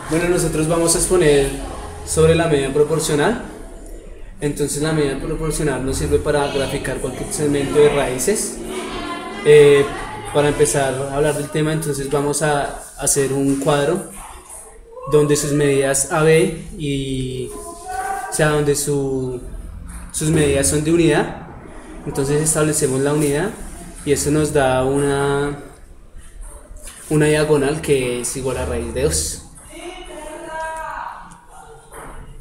Bueno, nosotros vamos a exponer sobre la medida proporcional. Entonces la medida proporcional nos sirve para graficar cualquier segmento de raíces. Para empezar a hablar del tema, entonces vamos a hacer un cuadro donde sus medidas AB y donde sus medidas son de unidad. Entonces establecemos la unidad y eso nos da una diagonal que es igual a raíz de 2.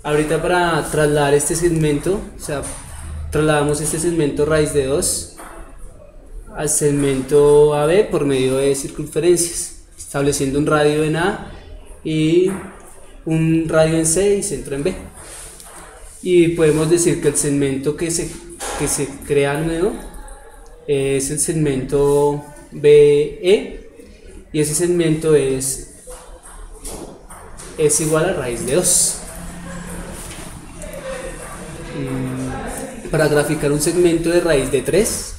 Ahorita para trasladar este segmento, trasladamos este segmento raíz de 2 al segmento AB por medio de circunferencias, estableciendo un radio en A y un radio en C y centro en B. Y podemos decir que el segmento que se crea nuevo es el segmento BE y ese segmento es igual a raíz de 2. Para graficar un segmento de raíz de 3,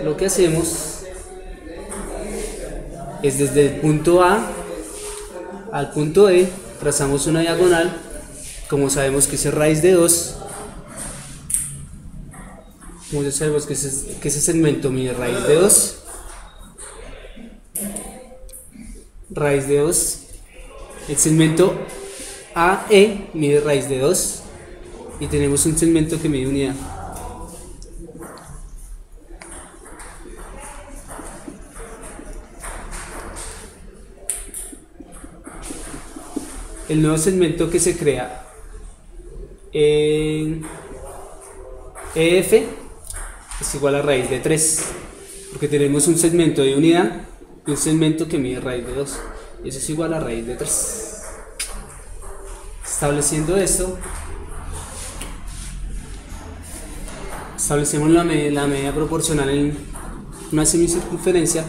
lo que hacemos es desde el punto A al punto E trazamos una diagonal. Como sabemos que es raíz de 2, como ya sabemos que ese segmento mide raíz de 2, el segmento AE mide raíz de 2 y tenemos un segmento que mide unidad. El nuevo segmento que se crea en EF es igual a raíz de 3, porque tenemos un segmento de unidad y un segmento que mide raíz de 2, y eso es igual a raíz de 3. Estableciendo esto, establecemos la medida proporcional en una semicircunferencia.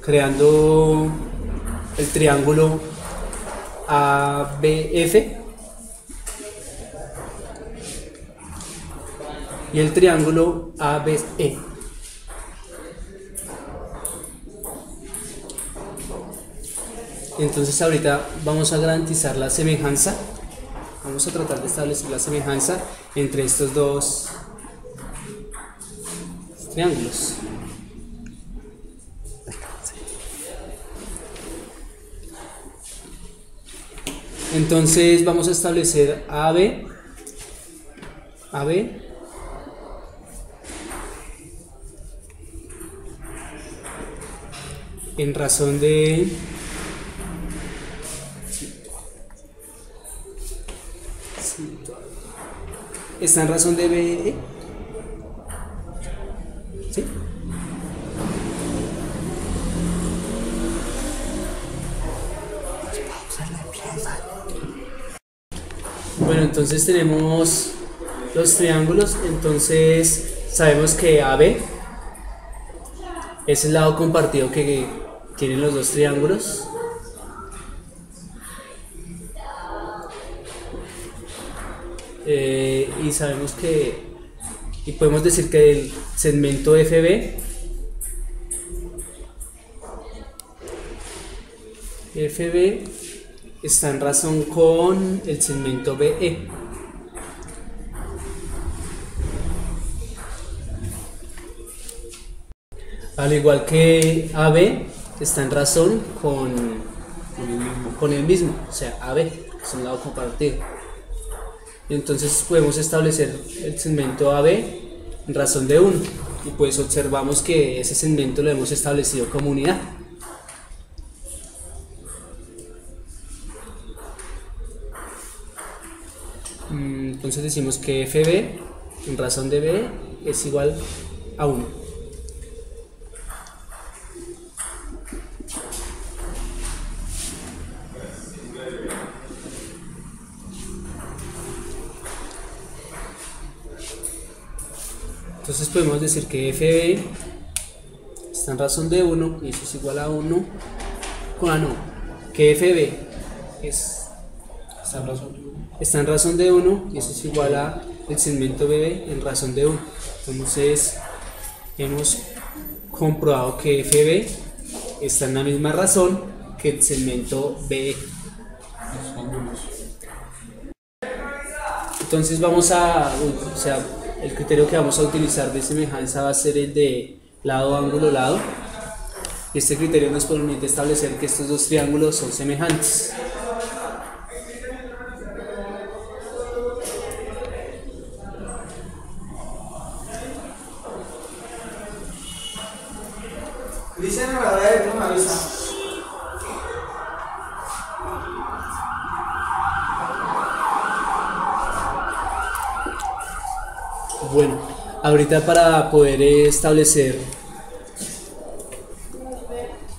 Creando el triángulo ABF y el triángulo ABE. Entonces ahorita vamos a garantizar la semejanza, vamos a tratar de establecer la semejanza entre estos dos triángulos. Entonces vamos a establecer AB en razón de está en razón de BE, ¿sí? Bueno, entonces tenemos los triángulos. Entonces sabemos que AB es el lado compartido que tienen los dos triángulos. Y sabemos y podemos decir que el segmento FB está en razón con el segmento BE. Al igual que AB está en razón con el mismo, o sea, AB es un lado compartido. Entonces podemos establecer el segmento AB en razón de 1 y pues observamos que ese segmento lo hemos establecido como unidad. Entonces decimos que FB en razón de BE es igual a 1. Entonces podemos decir que FB está en razón de 1 y eso es igual a 1 que FB está en razón de 1 y eso es igual a el segmento BB en razón de 1. Entonces hemos comprobado que FB está en la misma razón que el segmento BE. Entonces el criterio que vamos a utilizar de semejanza va a ser el de lado, ángulo, lado. Y este criterio nos permite establecer que estos dos triángulos son semejantes. Dicen a la hora de no me avisa. Bueno, ahorita para poder establecer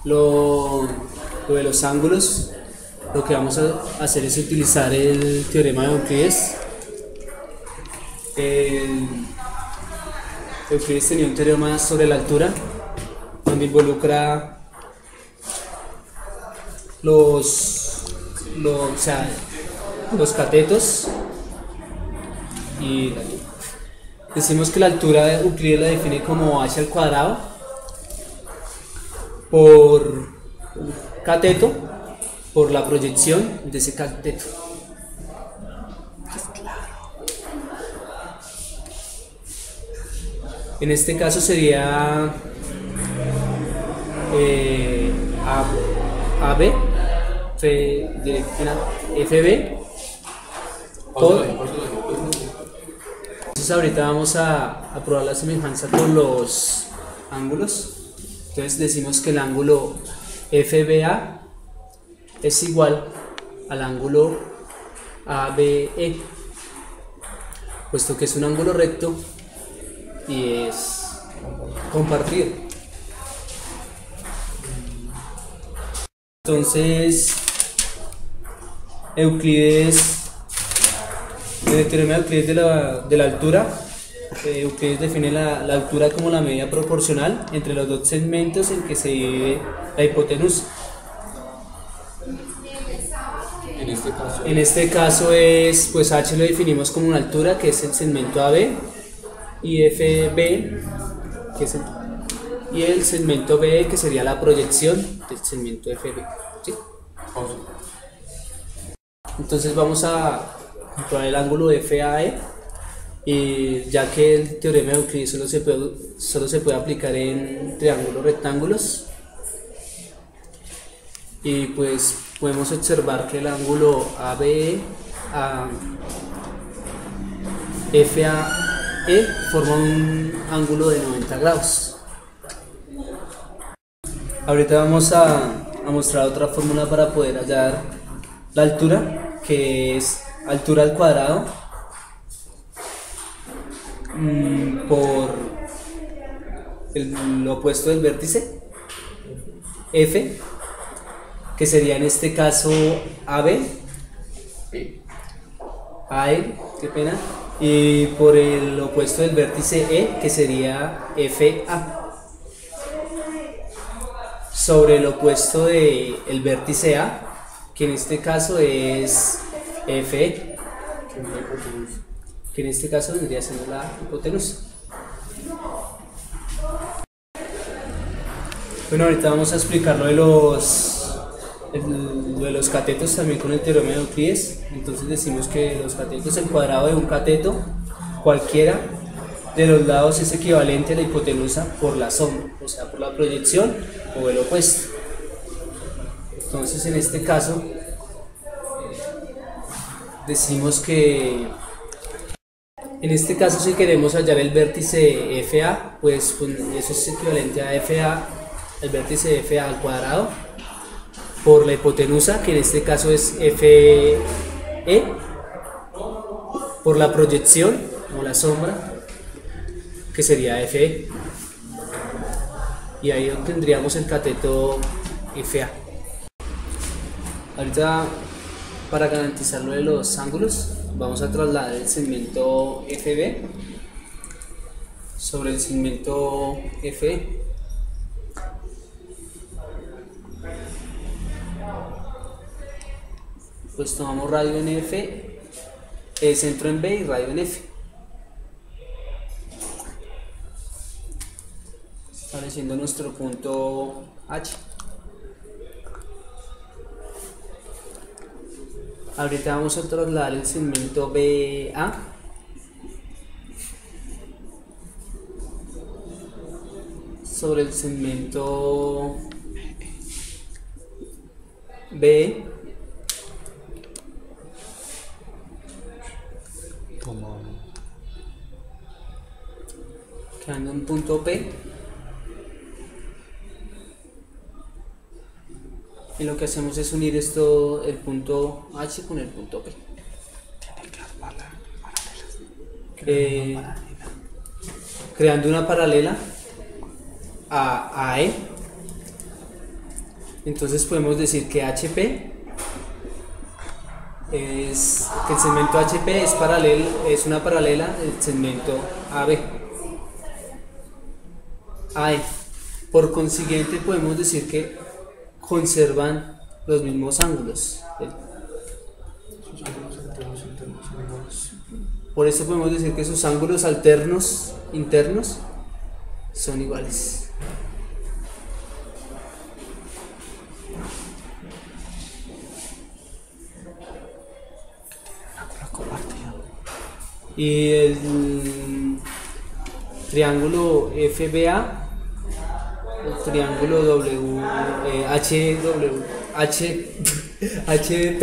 lo de los ángulos, lo que vamos a hacer es utilizar el teorema de Euclides. Euclides tenía un teorema sobre la altura, donde involucra los catetos, y decimos que la altura de Euclides la define como h al cuadrado por cateto por la proyección de ese cateto. En este caso sería AB FB por. Entonces ahorita vamos a probar la semejanza con los ángulos. Entonces decimos que el ángulo FBA es igual al ángulo ABE, puesto que es un ángulo recto y es compartido. Entonces Euclides, en el teorema de Euclides de la altura, Euclides define la altura como la medida proporcional entre los dos segmentos en que se divide la hipotenusa. En este caso es, pues h lo definimos como una altura, que es el segmento AB, y FB, que es el segmento BE, que sería la proyección del segmento FB. ¿Sí? Entonces vamos a comprobar el ángulo FAE, y ya que el teorema de Euclides solo se puede aplicar en triángulos rectángulos, y pues podemos observar que el ángulo ABE a FAE forma un ángulo de 90 grados. Ahorita vamos a mostrar otra fórmula para poder hallar la altura, que es altura al cuadrado por el opuesto del vértice F, que sería en este caso AB, AE, qué pena, y por el opuesto del vértice E, que sería FA, sobre el opuesto del vértice A, que en este caso es FE, que en este caso vendría siendo la hipotenusa. Bueno, ahorita vamos a explicar lo de los catetos también con el teorema de Euclides. Entonces decimos que los catetos, el cuadrado de un cateto cualquiera de los lados es equivalente a la hipotenusa por la sombra, o sea, por la proyección o el opuesto. Entonces en este caso decimos que en este caso, si queremos hallar el vértice FA, pues eso es equivalente a FA, el vértice FA al cuadrado por la hipotenusa, que en este caso es FE, por la proyección o la sombra, que sería FE, y ahí obtendríamos el cateto FA. Ahorita, para garantizar lo de los ángulos, vamos a trasladar el segmento FB sobre el segmento FE. Pues tomamos radio en F, centro en B y radio en F. haciendo nuestro punto H. Ahorita vamos a trasladar el segmento BA sobre el segmento B, quedando un punto P, y lo que hacemos es unir esto, el punto H con el punto P. Creando una paralela a AE. Entonces podemos decir que HP es que el segmento HP es una paralela del segmento AB. AE. Por consiguiente podemos decir que conservan los mismos ángulos. Por eso podemos decir que sus ángulos alternos internos son iguales. Y el triángulo FBA, el triángulo HDP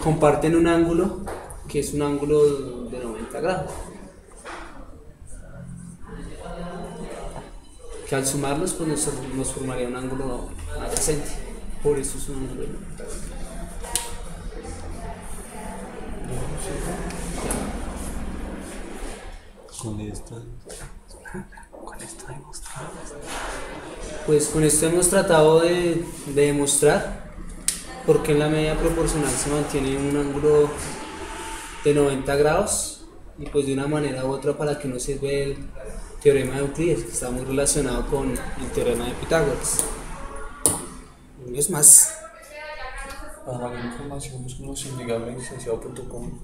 comparten un ángulo que es un ángulo de 90 grados, que al sumarlos pues nos formaría un ángulo adyacente, por eso es un ángulo de 90 grados. Pues con esto hemos tratado de demostrar por qué en la media proporcional se mantiene un ángulo de 90 grados y pues de una manera u otra para que no sirve el teorema de Euclides, que está muy relacionado con el teorema de Pitágoras. Y es más. Para mayor información, búsquenos en licenciado.com.